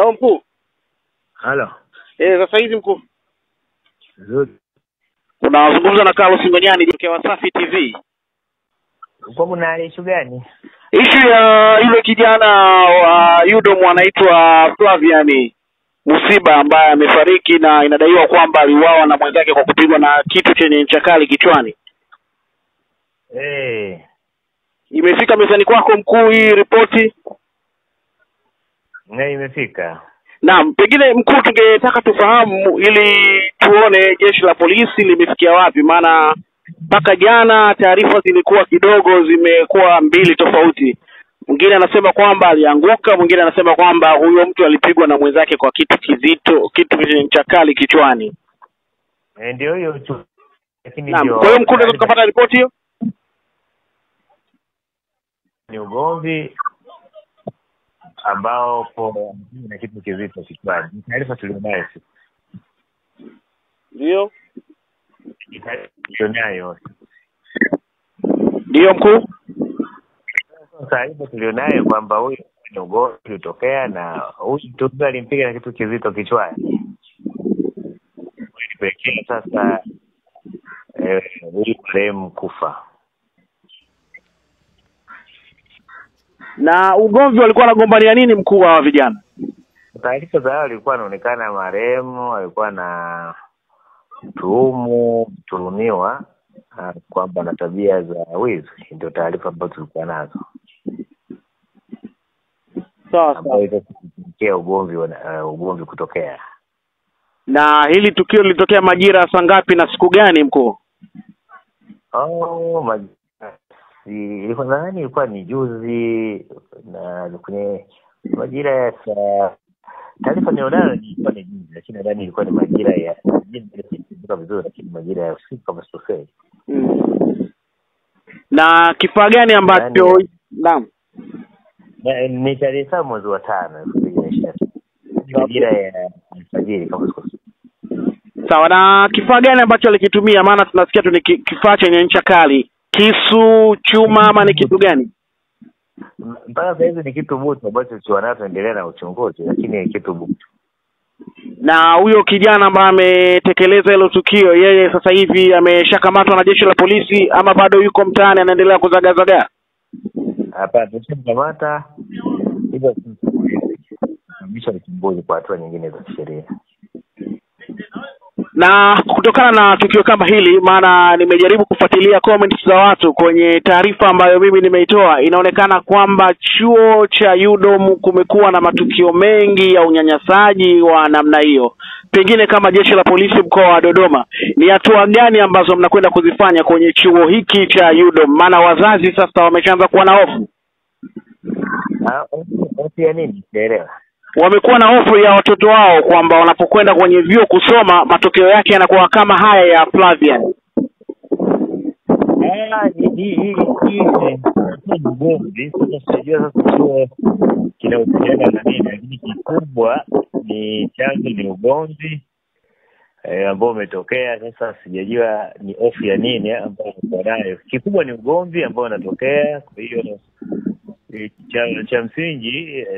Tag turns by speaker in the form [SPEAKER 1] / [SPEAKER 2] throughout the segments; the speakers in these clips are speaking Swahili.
[SPEAKER 1] Halo mkuu.
[SPEAKER 2] Halo.
[SPEAKER 1] Sasa hivi mkuu.
[SPEAKER 2] Nzuri.
[SPEAKER 1] Unazungumza na Carlos Ngonyani kutoka Wasafi TV.
[SPEAKER 2] Uko mna issue gani?
[SPEAKER 1] Issue ya yule kijana wa UDOM anaitwa Flavian Musiba ambaye amefariki na inadaiwa kwamba aliuawa na mwenzake kwa kupigwa na kitu chenye ncha kali kichwani. Imefika mezani kwako mkuu hii ripoti?
[SPEAKER 2] Imefika.
[SPEAKER 1] Naam, pengine mkuu tungetaka tufahamu ili tuone jeshi la polisi limefikia wapi, maana mpaka jana taarifa zilikuwa kidogo zimekuwa mbili tofauti. Mwingine anasema kwamba alianguka, mwingine anasema kwamba huyo mtu alipigwa na mwenzake kwa kitu kizito, kitu chenye ncha kali kichwani.
[SPEAKER 2] Ndio hiyo tu.
[SPEAKER 1] Lakini ndio. Kwa hiyo mkuu tunaweza kupata ripoti hiyo?
[SPEAKER 2] Ni ugomvi ambao kwa na kitu kizito kichwani. Taarifa tulionayo.
[SPEAKER 1] Ndio.
[SPEAKER 2] Tulionayo.
[SPEAKER 1] Ndio mkuu.
[SPEAKER 2] Taarifa tulionayo kwamba huyu ni ugomvi ulitokea na huyu mtu alimpiga na kitu kizito kichwani. Pekee sasa huyu marehemu kufa.
[SPEAKER 1] Na ugomvi walikuwa wanagombania nini mkuu wa vijana?
[SPEAKER 2] Taarifa za hao walikuwa wanaonekana marehemu alikuwa na tuhumiwa kwamba na tabia za wizi. Ndio taarifa ambazo tulikuwa nazo.
[SPEAKER 1] Sawa.
[SPEAKER 2] Kwa ugomvi kutokea.
[SPEAKER 1] Na hili tukio lilitokea majira saa ngapi na siku gani mkuu?
[SPEAKER 2] Ilikuwa ni juzi na kwenye majira ya taarifa nilionayo ilikuwa ni juzi, lakini nadhani ilikuwa ni majira ya vizuri, lakini majira ya usiku kama sio.
[SPEAKER 1] Na kifaa gani ambacho naam?
[SPEAKER 2] Ni tarehe 7 mwezi wa 5 2020. Majira ya alfajiri kama sio.
[SPEAKER 1] Sawa, na kifaa gani ambacho alikitumia? Maana tunasikia tu ni kifaa chenye ncha kali. Kisu, chuma ama ni kitu gani?
[SPEAKER 2] Mpaka sasa hivi ni kitu butu ambacho tunaendelea na uchunguzi, lakini ni kitu butu.
[SPEAKER 1] Na huyo kijana ambaye ametekeleza hilo tukio, yeye sasa hivi ameshakamatwa na jeshi la polisi ama bado yuko mtaani anaendelea kuzagazaga?
[SPEAKER 2] Hapa tumeshamkamata hivyo tunamisha uchunguzi kwa hatua nyingine za kisheria.
[SPEAKER 1] Na kutokana na tukio kama hili, maana nimejaribu kufuatilia comments za watu kwenye taarifa ambayo mimi nimeitoa, inaonekana kwamba chuo cha UDOM kumekuwa na matukio mengi ya unyanyasaji wa namna hiyo. Pengine kama jeshi la polisi mkoa wa Dodoma, ni hatua gani ambazo mnakwenda kuzifanya kwenye chuo hiki cha UDOM? Maana wazazi sasa wameshaanza kuwa na hofu.
[SPEAKER 2] Hofu ya nini? Sielewa.
[SPEAKER 1] Wamekuwa na hofu ya watoto wao kwamba wanapokwenda kwenye vyuo kusoma matokeo yake yanakuwa kama haya ya Flavian.
[SPEAKER 2] Sijua sasa chuo kinahusiana na nini, lakini kikubwa ni chanzo ni ugomvi ambao umetokea. Sasa sijajua ni hofu ya nini ambayo uko nayo. Kikubwa ni ugomvi ambao unatokea. Kwa hiyo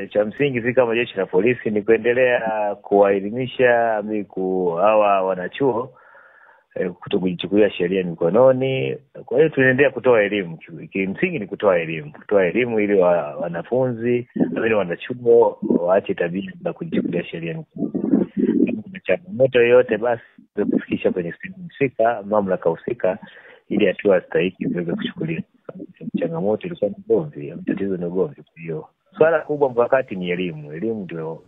[SPEAKER 2] cha msingi si kama jeshi la polisi ni kuendelea kuwaelimisha hawa wanachuo kutokujichukulia sheria mikononi. Kwa hiyo tunaendelea kutoa elimu. Kimsingi ni kutoa elimu ili wanafunzi na wanachuo waache tabia za kujichukulia sheria mikononi. Kuna changamoto yoyote basi kufikisha kwenye sehemu husika, mamlaka husika, ili hatua stahiki ziweze kuchukuliwa. Changamoto ilikuwa ni ugomvi, tatizo ni ugomvi. Kwa hiyo swala kubwa mkakati ni elimu. Elimu ndio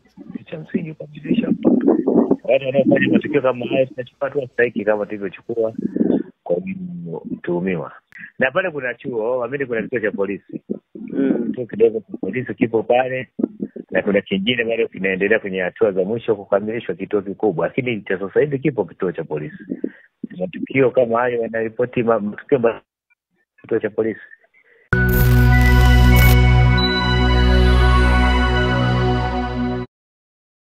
[SPEAKER 2] cha msingi kwa kuzidisha mtoto. Watu wanaofanya matukio kama haya tunachukua hatua stahiki kama tulivyochukua kwa mtuhumiwa. Na pale kuna chuo, amini kuna kituo cha polisi. Kituo kidogo cha polisi kipo pale, na kuna kingine bado kinaendelea kwenye hatua za mwisho kukamilishwa, kituo kikubwa. Lakini cha sasa hivi kipo kituo cha polisi. Matukio kama hayo yanaripoti matukio kituo cha polisi.